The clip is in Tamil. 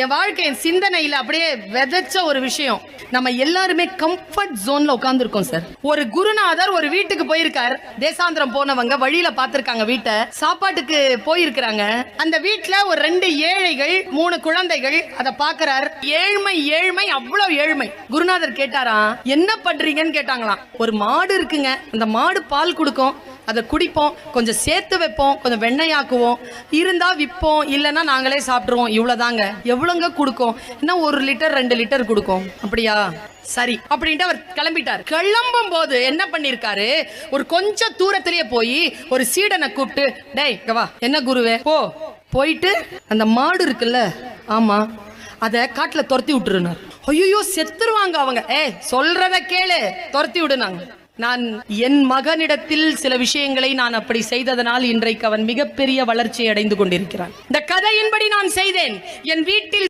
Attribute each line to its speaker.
Speaker 1: என் வாழ்க்கை என் சிந்தனையில அப்படியே விதைச்ச ஒரு விஷயம். நம்ம எல்லாருமே கம்ஃபர்ட் ஜோன்ல உட்கார்ந்துருக்கோம் சார். ஒரு குருநாதர் ஒரு வீட்டுக்கு போயிருக்கார். தேசாந்திரம் போனவங்க வழியில பாத்திருக்காங்க வீட்டை. சாப்பாட்டுக்கு போயிருக்கிறாங்க. அந்த வீட்டுல ஒரு 2 ஏழைகள் 3 குழந்தைகள் அதை பாக்குறார். ஏழ்மை அவ்வளவு ஏழ்மை. குருநாதர் கேட்டாரா, என்ன பண்றீங்கன்னு கேட்டாங்களாம். ஒரு மாடு இருக்குங்க, அந்த மாடு பால் கொடுக்கும், அதை குடிப்போம், கொஞ்சம் சேர்த்து வைப்போம், கொஞ்சம் வெண்ணெயாக்குவோம், இருந்தா விற்போம், இல்லைன்னா நாங்களே சாப்பிடுவோம், இவ்வளவுதாங்க. எவ்வளவுங்க கொடுக்கும்? என்ன 1 லிட்டர் 2 லிட்டர் கொடுக்கும். அப்படியா, சரி அப்படின்ட்டு அவர் கிளம்பிட்டார். கிளம்பும் போது என்ன பண்ணிருக்காரு, ஒரு கொஞ்சம் தூரத்திலேயே போய் ஒரு சீடனை கூப்பிட்டு, டேய் வா, என்ன குருவே, போயிட்டு அந்த மாடு இருக்குல்ல, ஆமா, அதை காட்டுல துரத்தி விட்டுருனார். ஐயோ செத்துருவாங்க அவங்க. சொல்றத கேளு, துரத்தி விடுனாங்க. நான் என் மகனிடத்தில் சில விஷயங்களை நான் அப்படி செய்ததனால் இன்றைக்கு அவன் மிகப்பெரிய வளர்ச்சியை அடைந்து கொண்டிருக்கிறான். இந்த கதையின்படி நான் செய்தேன். என் வீட்டில்